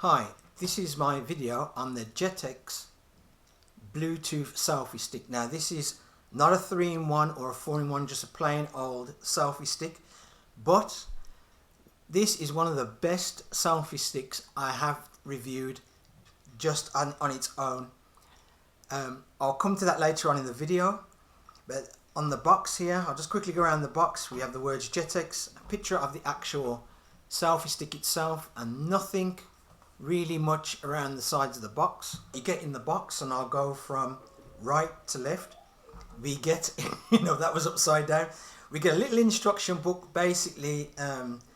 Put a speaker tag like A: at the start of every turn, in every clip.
A: Hi, this is my video on the JETech Bluetooth selfie stick. Now this is not a 3-in-1 or a 4-in-1, just a plain old selfie stick, but this is one of the best selfie sticks I have reviewed just on its own. I'll come to that later on in the video, but on the box here, I'll just quickly go around the box. We have the words JETech, a picture of the actual selfie stick itself, and nothing really much around the sides of the box. You get in the box, and I'll go from right to left. We get, that was upside down. We get a little instruction book basically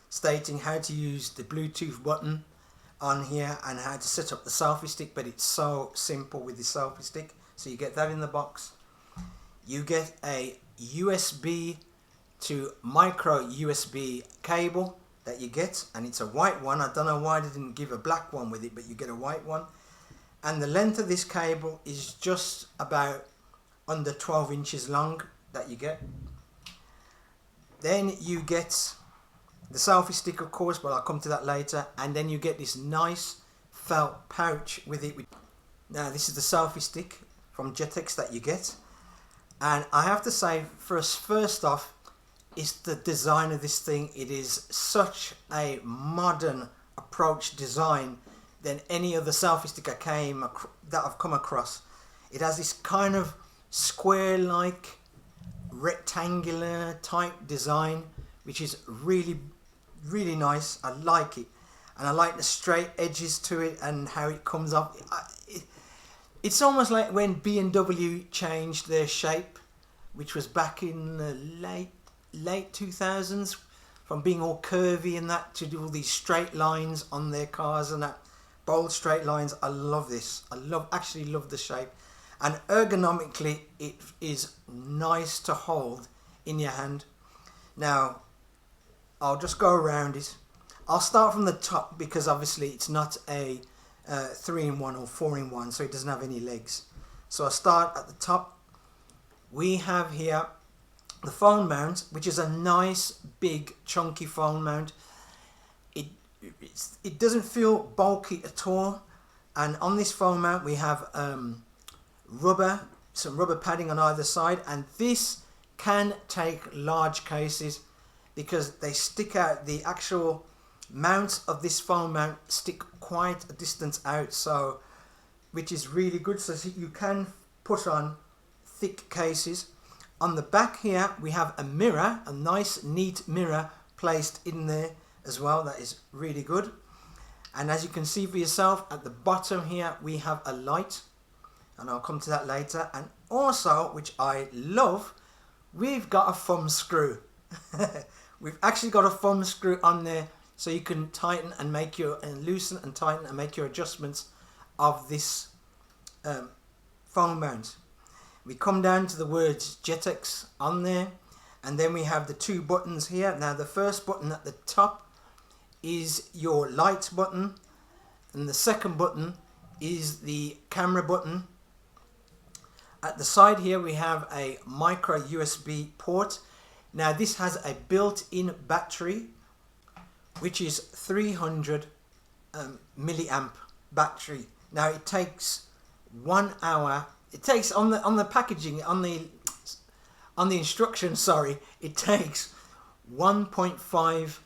A: stating how to use the Bluetooth button on here and how to set up the selfie stick, but it's so simple with the selfie stick. So you get that in the box. You get a USB to micro USB cable that you get, and it's a white one. I don't know why they didn't give a black one with it, but you get a white one. And the length of this cable is just about under 12 inches long that you get. Then you get the selfie stick, of course, but I'll come to that later. And then you get this nice felt pouch with it. Now this is the selfie stick from JETech that you get, and I have to say, first off, it's the design of this thing. It is such a modern approach design than any other selfie stick that I've come across. It has this kind of square-like rectangular type design, which is really nice. I like it, and I like the straight edges to it and how it comes up. It's almost like when B&W changed their shape, which was back in the late 2000s, from being all curvy and that to do all these straight lines on their cars and that, bold straight lines. I love this. Actually love the shape, and ergonomically it is nice to hold in your hand. Now I'll just go around it. I'll start from the top because obviously it's not a 3-in-1 or 4-in-1, so it doesn't have any legs. So I start at the top. We have here the phone mount, which is a nice big chunky phone mount. It doesn't feel bulky at all, and on this phone mount we have some rubber padding on either side, and this can take large cases because they stick out. The actual mounts of this phone mount stick quite a distance out, so which is really good, so you can put on thick cases. On the back here we have a mirror, a nice neat mirror placed in there as well. That is really good. And as you can see for yourself, at the bottom here we have a light, and I'll come to that later. And also, which I love, we've got a thumb screw. We've actually got a thumb screw on there, so you can tighten and make loosen and tighten and make your adjustments of this phone mount. We come down to the words JETech on there, and then we have the two buttons here. Now the first button at the top is your light button, and the second button is the camera button. At the side here we have a micro USB port. Now this has a built-in battery, which is 300 milliamp battery. Now it takes 1 hour. It takes on the packaging, on the instructions, sorry, it takes 1.5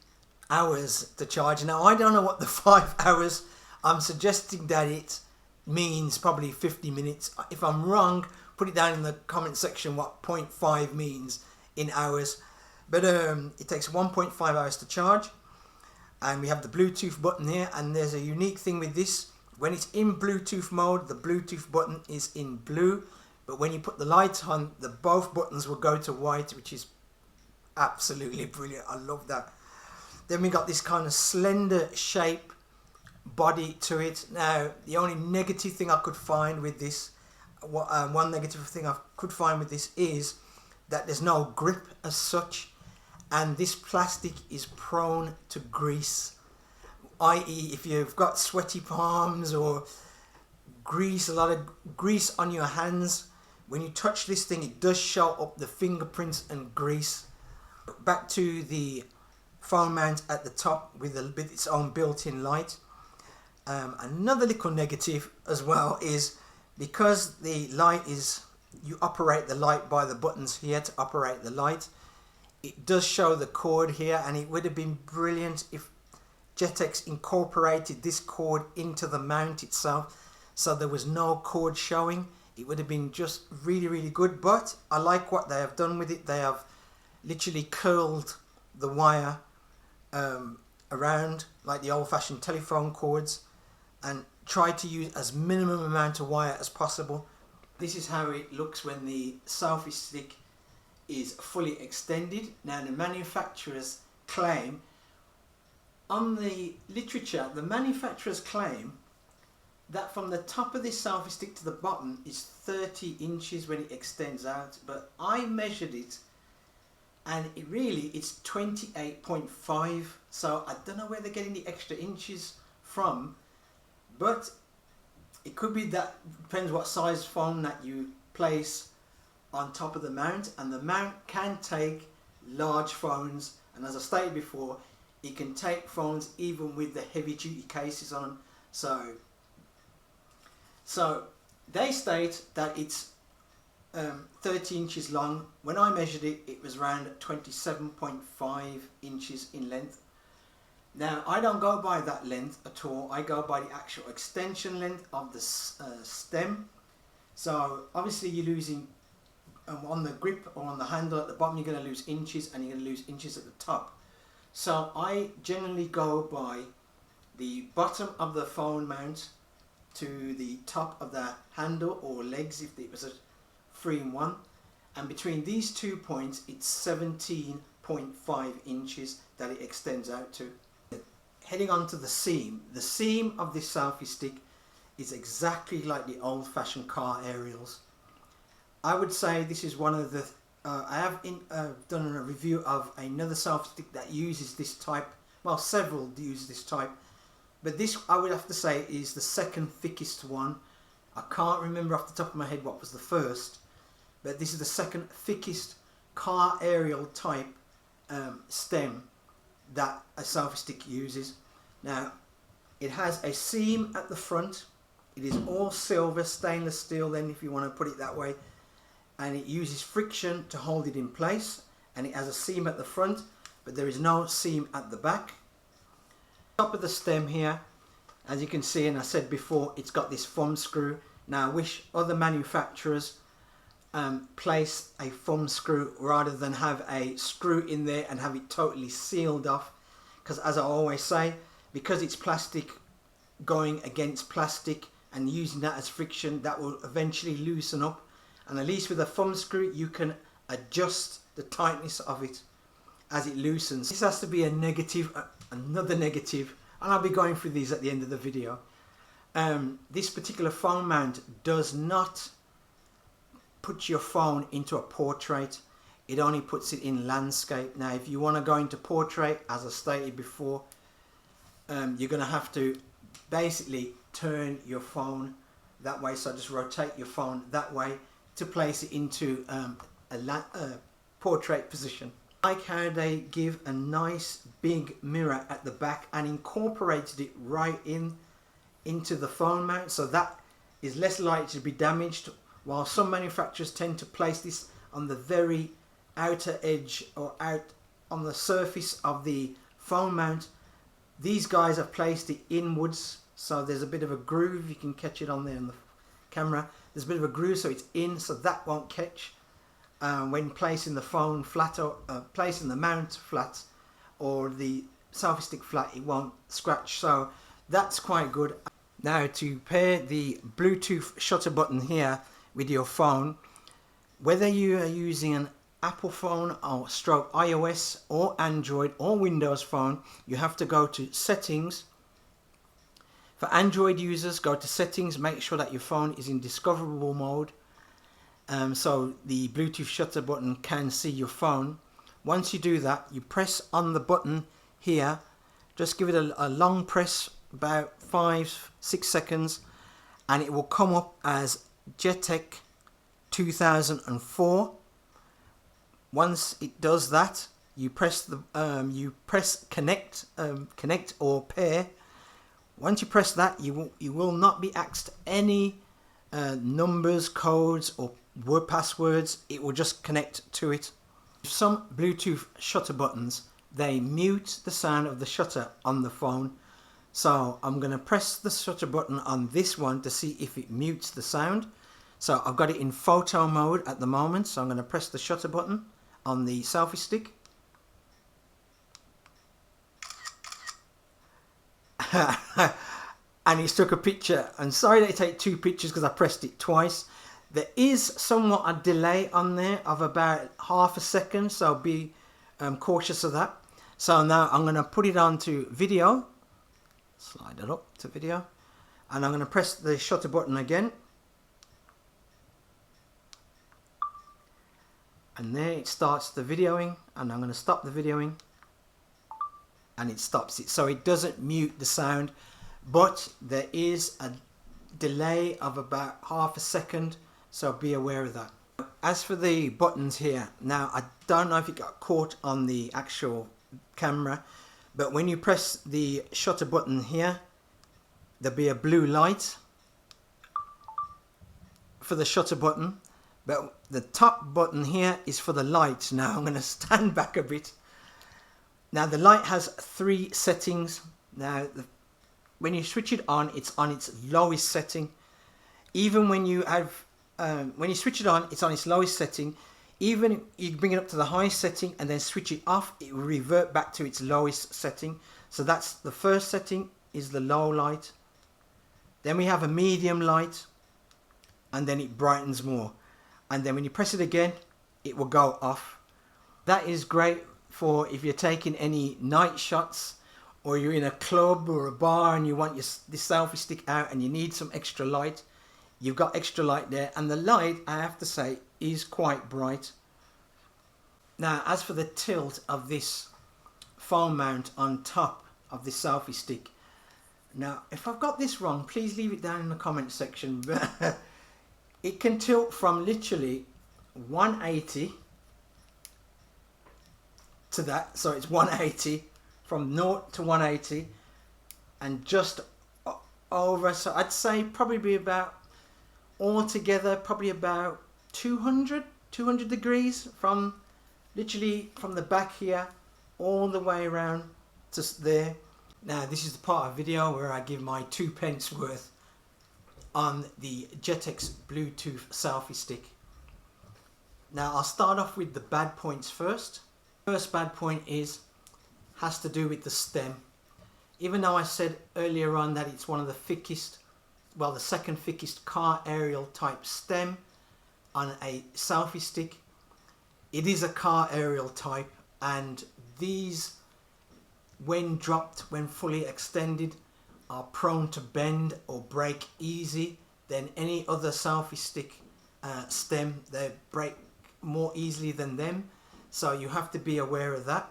A: hours to charge. Now I don't know what the 5 hours. I'm suggesting that it means probably 50 minutes. If I'm wrong, put it down in the comment section what 0.5 means in hours. But it takes 1.5 hours to charge. And we have the Bluetooth button here, and there's a unique thing with this. When it's in Bluetooth mode, the Bluetooth button is in blue, but when you put the light on, both buttons will go to white, which is absolutely brilliant. I love that. Then we got this kind of slender shape body to it. Now the only negative thing I could find with this, one negative thing I could find with this is that there's no grip as such, and this plastic is prone to grease, i.e. if you've got sweaty palms or grease, a lot of grease on your hands, when you touch this thing it does show up the fingerprints and grease. Back to the phone mount at the top with its own built-in light. Another little negative as well is because the light is, you operate the light by the buttons here to operate the light. It does show the cord here, and it would have been brilliant if JETech incorporated this cord into the mount itself, so there was no cord showing. It would have been just really good. But I like what they have done with it. They have literally curled the wire around like the old-fashioned telephone cords, and tried to use as minimum amount of wire as possible. This is how it looks when the selfie stick is fully extended. Now the manufacturers claim, on the literature, the manufacturers claim that from the top of this selfie stick to the bottom is 30 inches when it extends out, but I measured it and it's 28.5, so I don't know where they're getting the extra inches from, but it could be that, depends what size phone that you place on top of the mount, and the mount can take large phones, and as I stated before, it can take phones even with the heavy duty cases on them. So they state that it's 30 inches long. When I measured it, it was around 27.5 inches in length. Now I don't go by that length at all. I go by the actual extension length of the stem. So obviously you're losing on the grip or on the handle at the bottom, you're going to lose inches, and you're going to lose inches at the top. So I generally go by the bottom of the phone mount to the top of the handle or legs if it was a 3-in-1, and between these 2 points it's 17.5 inches that it extends out to. Heading on to the seam of this selfie stick is exactly like the old-fashioned car aerials. I would say this is one of the I have done a review of another selfie stick that uses this type. Well, several use this type, but this, I would have to say, is the second thickest one. I can't remember off the top of my head what was the first, but this is the second thickest car aerial type stem that a selfie stick uses. Now it has a seam at the front. It is all silver stainless steel then, if you want to put it that way, and it uses friction to hold it in place, and it has a seam at the front, but there is no seam at the back. Top of the stem here, as you can see, and I said before, it's got this thumb screw. Now I wish other manufacturers place a thumb screw rather than have a screw in there and have it totally sealed off, because as I always say, because it's plastic going against plastic and using that as friction, that will eventually loosen up, and at least with a thumb screw you can adjust the tightness of it as it loosens. This has to be a negative, another negative, and I'll be going through these at the end of the video. This particular phone mount does not put your phone into a portrait. It only puts it in landscape. Now if you want to go into portrait, as I stated before, you're going to have to basically turn your phone that way, so just rotate your phone that way to place it into a portrait position. I like how they give a nice big mirror at the back and incorporated it right into the phone mount, so that is less likely to be damaged, while some manufacturers tend to place this on the very outer edge or out on the surface of the phone mount. These guys have placed it inwards, so there's a bit of a groove. You can catch it on there in the camera. There's a bit of a groove, so it's in, so that won't catch when placing the phone flat, or placing the mount flat or the selfie stick flat, it won't scratch, so that's quite good. Now to pair the Bluetooth shutter button here with your phone, whether you are using an Apple phone or stroke iOS or Android or Windows phone, you have to go to settings. For Android users, go to settings, make sure that your phone is in discoverable mode, so the Bluetooth shutter button can see your phone. Once you do that, you press on the button here, just give it a long press, about 5-6 seconds, and it will come up as JETech 2004. Once it does that, you press the connect or pair. Once you press that, you will not be asked any numbers, codes or word passwords. It will just connect to it. Some Bluetooth shutter buttons, they mute the sound of the shutter on the phone. So I'm going to press the shutter button on this one to see if it mutes the sound. So I've got it in photo mode at the moment, so I'm going to press the shutter button on the selfie stick. And it took a picture. I'm sorry that it take two pictures because I pressed it twice. There is somewhat a delay on there of about half a second, so be cautious of that. So now I'm going to put it on to video. Slide it up to video. And I'm going to press the shutter button again. And there it starts the videoing, and I'm going to stop the videoing, and it stops it. So it doesn't mute the sound, but there is a delay of about half a second, so be aware of that. As for the buttons here, now I don't know if it got caught on the actual camera, but when you press the shutter button here, there'll be a blue light for the shutter button. But the top button here is for the light. Now I'm going to stand back a bit. Now the light has 3 settings. Now when you switch it on, it's on its lowest setting. Even when you have, when you switch it on, it's on its lowest setting. Even if you bring it up to the highest setting and then switch it off, it will revert back to its lowest setting. So that's the first setting, is the low light. Then we have a medium light, and then it brightens more. And then when you press it again, it will go off. That is great for if you're taking any night shots, or you're in a club or a bar and you want this selfie stick out and you need some extra light. You've got extra light there, and the light, I have to say, is quite bright. Now as for the tilt of this phone mount on top of the selfie stick, now if I've got this wrong, please leave it down in the comment section. It can tilt from literally 180 to that, so it's 180 from 0 to 180 and just over. So I'd say probably be about, altogether probably about 200 degrees, from literally from the back here all the way around to there. Now this is the part of video where I give my 2 pence worth on the JETech Bluetooth selfie stick. Now I'll start off with the bad points first. First bad point has to do with the stem. Even though I said earlier on that it's one of the thickest, well, the second thickest car aerial type stem on a selfie stick, it is a car aerial type, and these, when dropped, when fully extended, are prone to bend or break easy than any other selfie stick stem. They break more easily than them, so you have to be aware of that.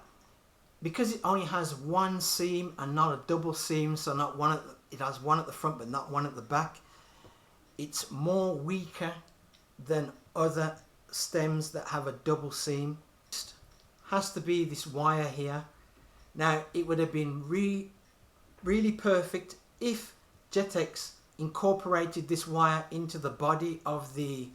A: Because it only has one seam and not a double seam, so not one at the, it has one at the front but not one at the back, it's more weaker than other stems that have a double seam. Has to be this wire here. Now it would have been really perfect if JETech incorporated this wire into the body of the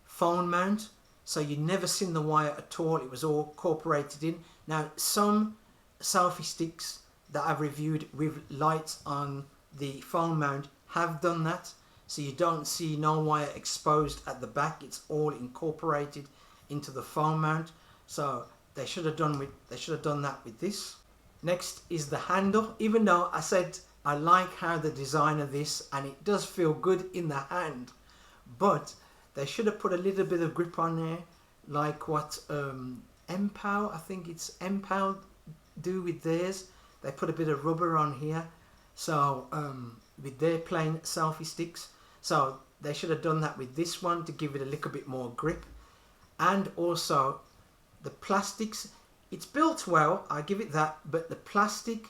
A: phone mount, so you never seen the wire at all. It was all incorporated in. Now some selfie sticks that I've reviewed with lights on the phone mount have done that, so you don't see no wire exposed at the back. It's all incorporated into the phone mount, so they should have done that with this. Next is the handle. Even though I said I like how the design of this, and it does feel good in the hand, but they should have put a little bit of grip on there, like what MPOW, I think it's MPOW, do with theirs. They put a bit of rubber on here, so with their plain selfie sticks. So they should have done that with this one to give it a little bit more grip. And also the plastics, it's built well, I give it that, but the plastic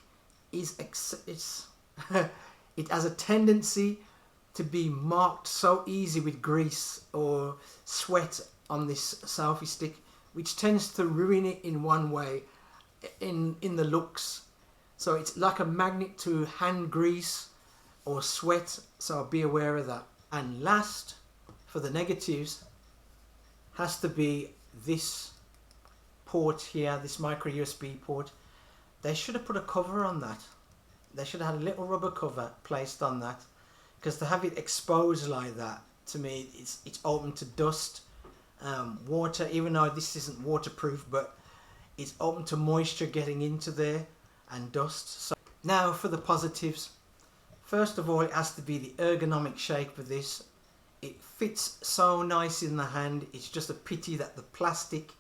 A: is it has a tendency to be marked so easy with grease or sweat on this selfie stick, which tends to ruin it in one way, in the looks. So it's like a magnet to hand grease, or sweat, so be aware of that. And last, for the negatives, has to be this port here, this micro USB port. They should have put a cover on that. They should have had a little rubber cover placed on that, because to have it exposed like that, to me, it's open to dust, water, even though this isn't waterproof, but it's open to moisture getting into there and dust. So now for the positives. First of all, it has to be the ergonomic shape of this. It fits so nice in the hand. It's just a pity that the plastic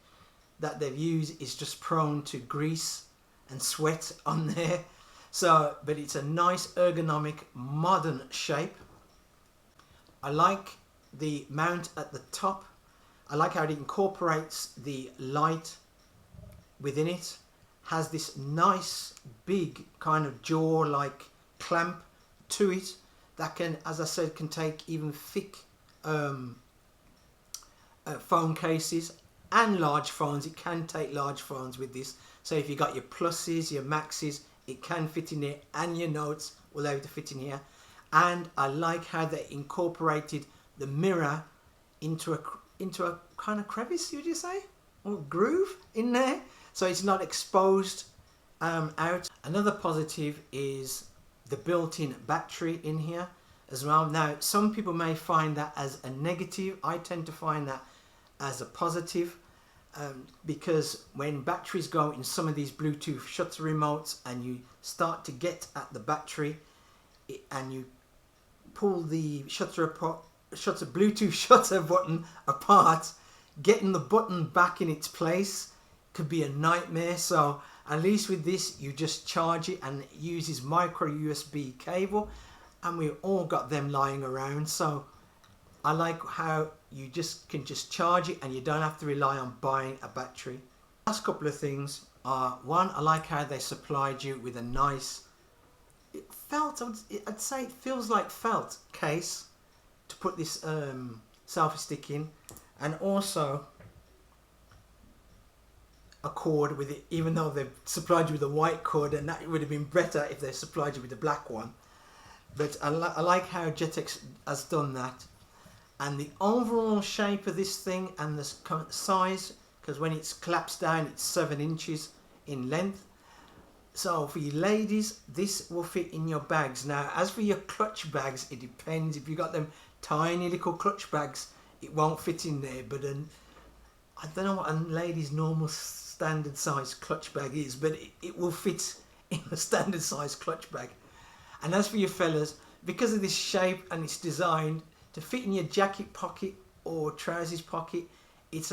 A: that they've used is just prone to grease and sweat on there. So, but it's a nice ergonomic modern shape. I like the mount at the top. I like how it incorporates the light within it. Has this nice big kind of jaw-like clamp to it that can, as I said, can take even thick phone cases and large phones. It can take large phones with this. So if you got your pluses, your maxes, it can fit in there, and your notes will able to fit in here. And I like how they incorporated the mirror into a kind of crevice, would you say, or groove in there, so it's not exposed out. Another positive is the built-in battery in here as well. Now, some people may find that as a negative. I tend to find that as a positive, because when batteries go in some of these Bluetooth shutter remotes and you start to get at the battery and you pull the Bluetooth shutter button apart, getting the button back in its place could be a nightmare. So at least with this, you just charge it, and it uses micro USB cable, and we've all got them lying around. So I like how you can just charge it and you don't have to rely on buying a battery. Last couple of things are, one, I like how they supplied you with a nice felt, I'd say it feels like felt case to put this selfie stick in, and also a cord with it, even though they've supplied you with a white cord, and that would have been better if they supplied you with a black one. But I like how JETech has done that. And the overall shape of this thing and the size, because when it's collapsed down, it's 7 inches in length. So for you ladies, this will fit in your bags. Now, as for your clutch bags, it depends. If you got them tiny little clutch bags, it won't fit in there. But I don't know what a lady's normal standard size clutch bag is, but it will fit in a standard size clutch bag. And as for your fellas, because of this shape and it's designed to fit in your jacket pocket or trousers pocket, it's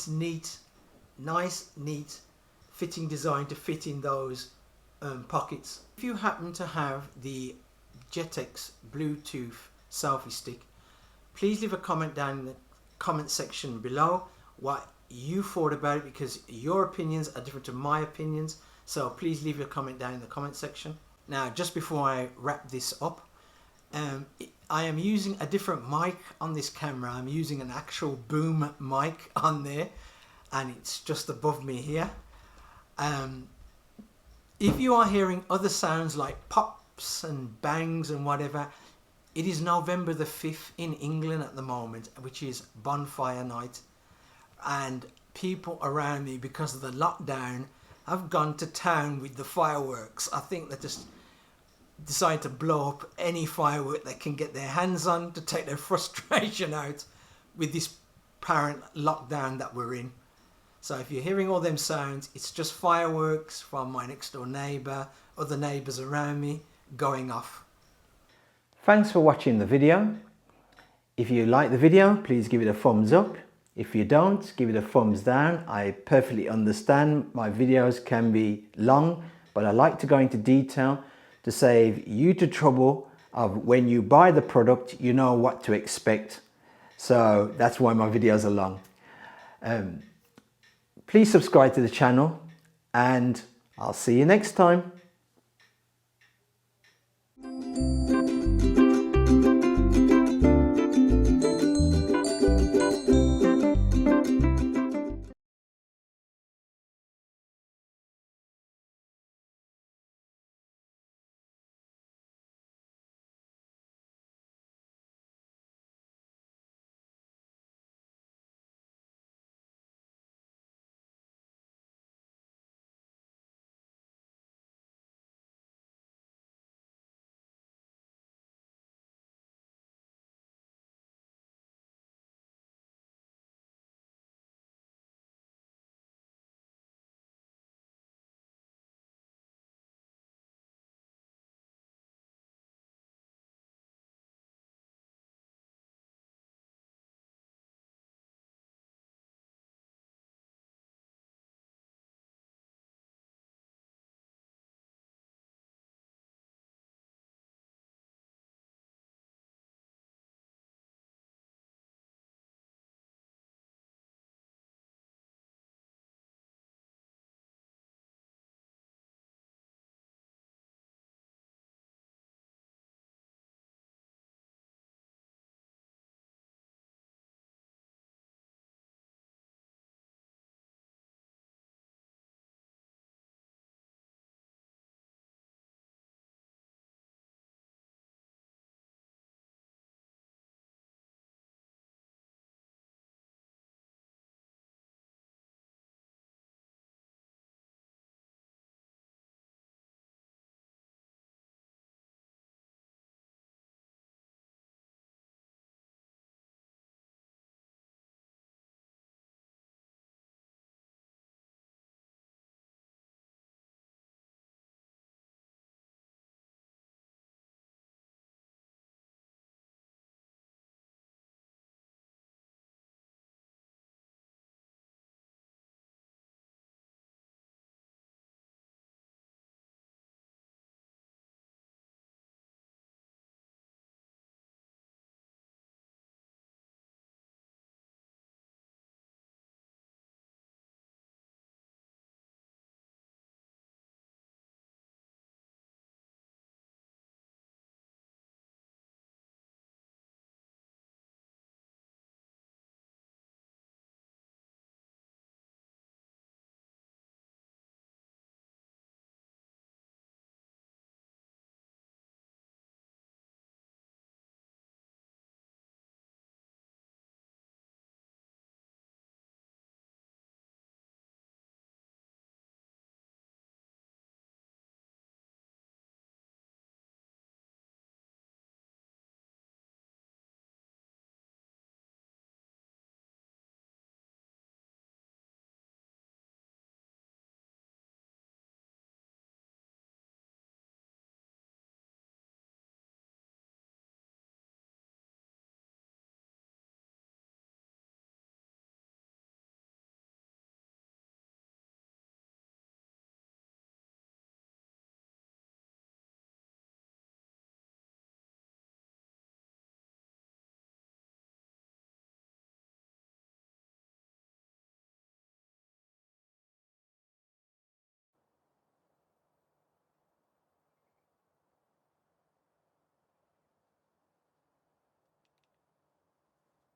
A: neat, nice, neat fitting design to fit in those pockets. If you happen to have the JETech's Bluetooth selfie stick, please leave a comment down in the comment section below what you thought about it, because your opinions are different to my opinions. So please leave your comment down in the comment section. Now, just before I wrap this up, I am using a different mic on this camera. I'm using an actual boom mic on there, and it's just above me here. If you are hearing other sounds like pops and bangs and whatever, it is November the 5th in England at the moment, which is bonfire night, and people around me, because of the lockdown, have gone to town with the fireworks. I think they just decide to blow up any firework they can get their hands on to take their frustration out with this apparent lockdown that we're in. So if you're hearing all them sounds, it's just fireworks from my next door neighbour, other neighbours around me going off. Thanks for watching the video. If you like the video, please give it a thumbs up. If you don't, give it a thumbs down. I perfectly understand my videos can be long, but I like to go into detail to save you the trouble of when you buy the product, you know what to expect. So that's why my videos are long. Please subscribe to the channel, and I'll see you next time.